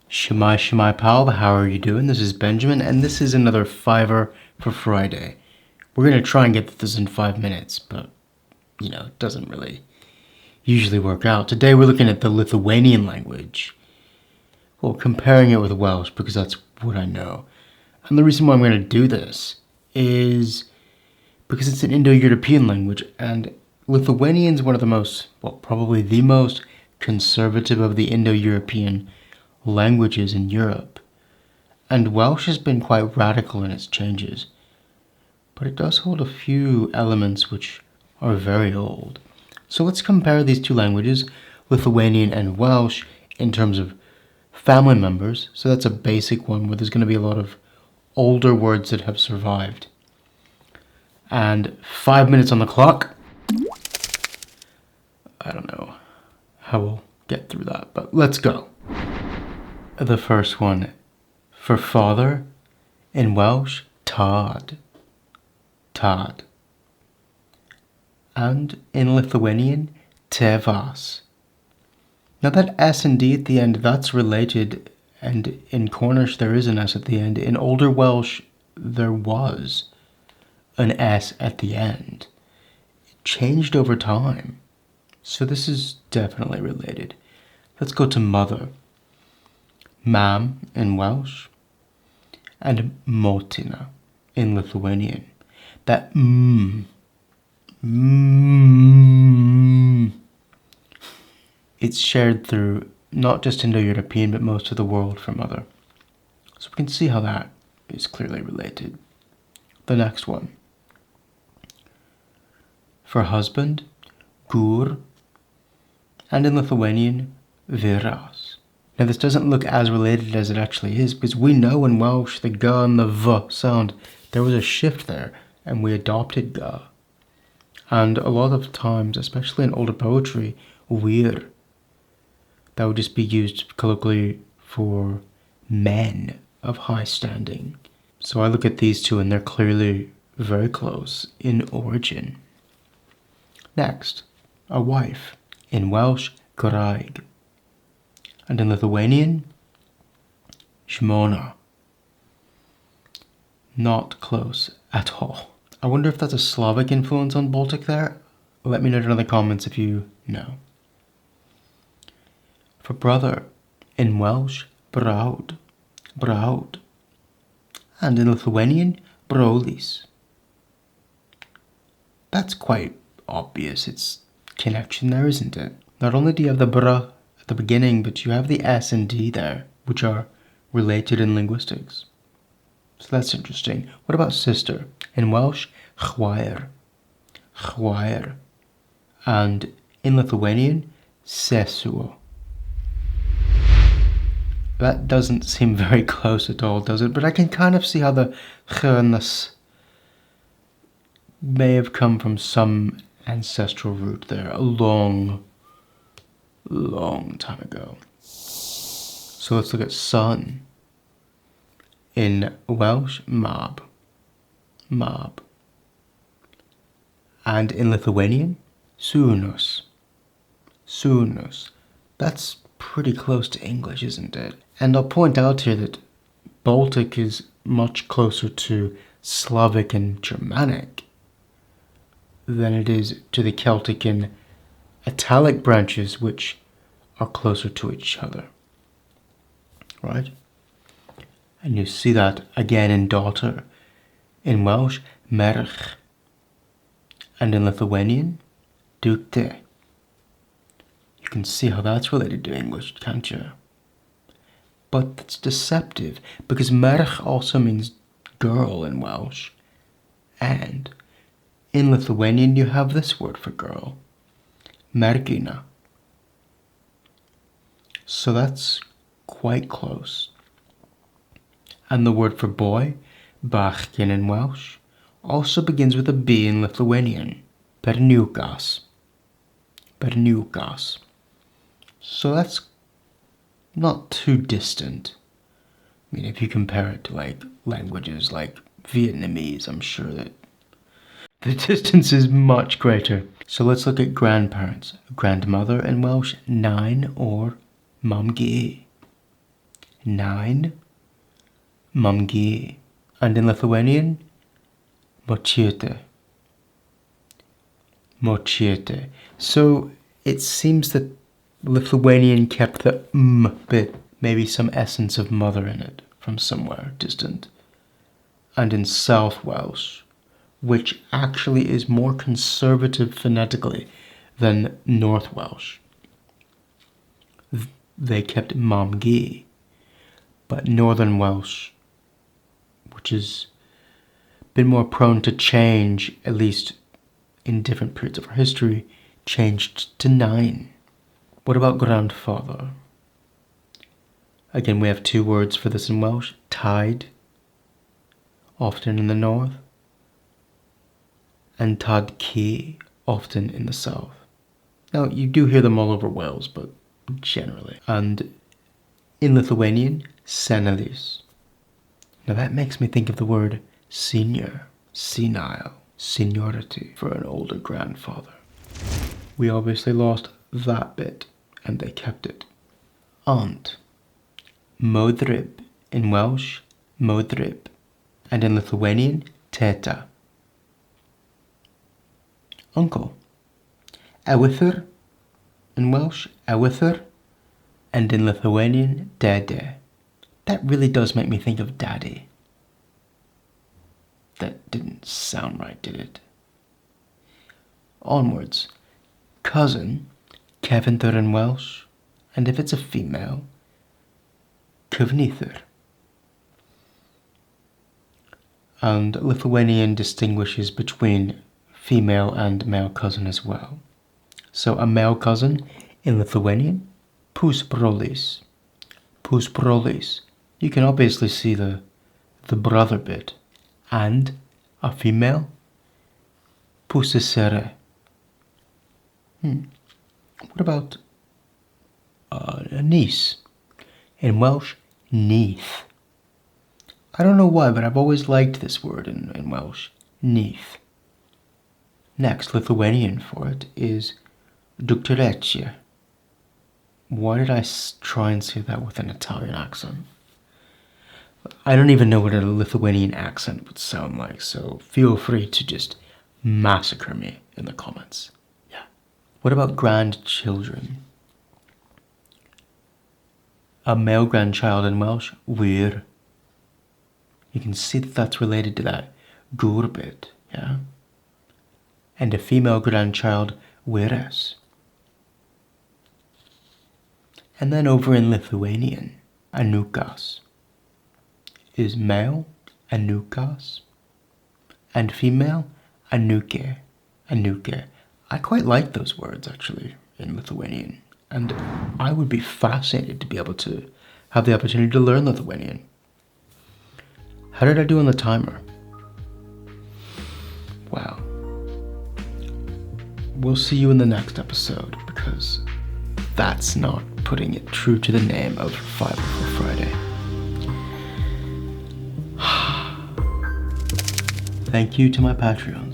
Shemai Shemai pal, how are you doing? This is Benjamin, and this is another fiver for Friday. We're going to try and get this in 5 minutes, but, it doesn't really usually work out. Today we're looking at the Lithuanian language. Well, comparing it with Welsh, because that's what I know. And the reason why I'm going to do this is because it's an Indo-European language, and Lithuanian is one of the most, probably the most conservative of the Indo-European languages in Europe. And Welsh has been quite radical in its changes, but it does hold a few elements which are very old. So let's compare these two languages, Lithuanian and Welsh, in terms of family members. So that's a basic one where there's going to be a lot of older words that have survived. And 5 minutes on the clock. I don't know how we'll get through that, but let's go. The first one, for father, in Welsh, tad. Tad. And in Lithuanian, tevas. Now that S and D at the end, that's related, and in Cornish there is an S at the end. In Older Welsh, there was an S at the end. It changed over time. So this is definitely related. Let's go to mother. Mam in Welsh, and motina in Lithuanian. That it's shared through not just Indo-European but most of the world for mother. So we can see how that is clearly related. The next one. For husband, gur, and in Lithuanian, vyras. Now this doesn't look as related as it actually is, because we know in Welsh the g and the v sound, there was a shift there, and we adopted g. And a lot of times, especially in older poetry, wir, that would just be used colloquially for men of high standing. So I look at these two and they're clearly very close in origin. Next, a wife. In Welsh, gwraig. And in Lithuanian, shmona. Not close at all. I wonder if that's a Slavic influence on Baltic there? Let me know in the comments if you know. For brother, in Welsh, brawd. Brawd. And in Lithuanian, brolis. That's quite obvious. It's connection there, isn't it? Not only do you have the bra at the beginning, but you have the S and D there, which are related in linguistics. So that's interesting. What about sister? In Welsh, chwaer. Chwaer. And in Lithuanian, sesuo. That doesn't seem very close at all, does it? But I can kind of see how the ch and the s may have come from some ancestral root there a long time ago. So let's look at son. In Welsh, mab. Mab. And in Lithuanian, sūnus. Sūnus. That's pretty close to English, isn't it? And I'll point out here that Baltic is much closer to Slavic and Germanic than it is to the Celtic and Italic branches, which are closer to each other. Right? And you see that again in daughter. In Welsh, merch. And in Lithuanian, dukte. You can see how that's related to English, can't you? But that's deceptive, because merch also means girl in Welsh. And in Lithuanian, you have this word for girl, mergina. So that's quite close. And the word for boy, bachgen in Welsh, also begins with a B in Lithuanian, berniukas. Berniukas. So that's not too distant. I mean, if you compare it to languages like Vietnamese, I'm sure that the distance is much greater. So let's look at grandparents. Grandmother in Welsh, nine or mamgi. 9, mamgi, and in Lithuanian, močiete. Močiete. So it seems that Lithuanian kept the bit, maybe some essence of mother in it from somewhere distant. And in South Welsh, which actually is more conservative phonetically than North Welsh, they kept mamgi. But Northern Welsh, which has been more prone to change, at least in different periods of our history, changed to 9. What about grandfather? Again, we have 2 words for this in Welsh. Tide, often in the north, and tadki, often in the south. Now, you do hear them all over Wales, but generally. And in Lithuanian, senelis. Now that makes me think of the word senior, senile, seniority for an older grandfather. We obviously lost that bit, and they kept it. Aunt. Modrib in Welsh, modrib, and in Lithuanian, teta. Uncle. Ewythr in Welsh, ewythr, and in Lithuanian, dede. That really does make me think of daddy. That didn't sound right, did it? Onwards. Cousin, cefnithr in Welsh, and if it's a female, cyfnithr. And Lithuanian distinguishes between female and male cousin as well. So a male cousin in Lithuanian, pusbrolis. Pusbrolis. You can obviously see the brother bit. And a female, pusseserė. What about a niece? In Welsh, neath. I don't know why, but I've always liked this word in Welsh, neath. Next, Lithuanian for it is dukterėčia. Why did I try and say that with an Italian accent? I don't even know what a Lithuanian accent would sound like, so feel free to just massacre me in the comments. Yeah. What about grandchildren? A male grandchild in Welsh, wir. You can see that that's related to that gur bit, yeah? And a female grandchild, wyres. And then over in Lithuanian, anūkas is male, anūkas, and female, anūkė, anūkė. I quite like those words, actually, in Lithuanian, and I would be fascinated to be able to have the opportunity to learn Lithuanian. How did I do on the timer? Wow. We'll see you in the next episode, because that's not putting it true to the name of Fiverr for Friday. Thank you to my Patreons.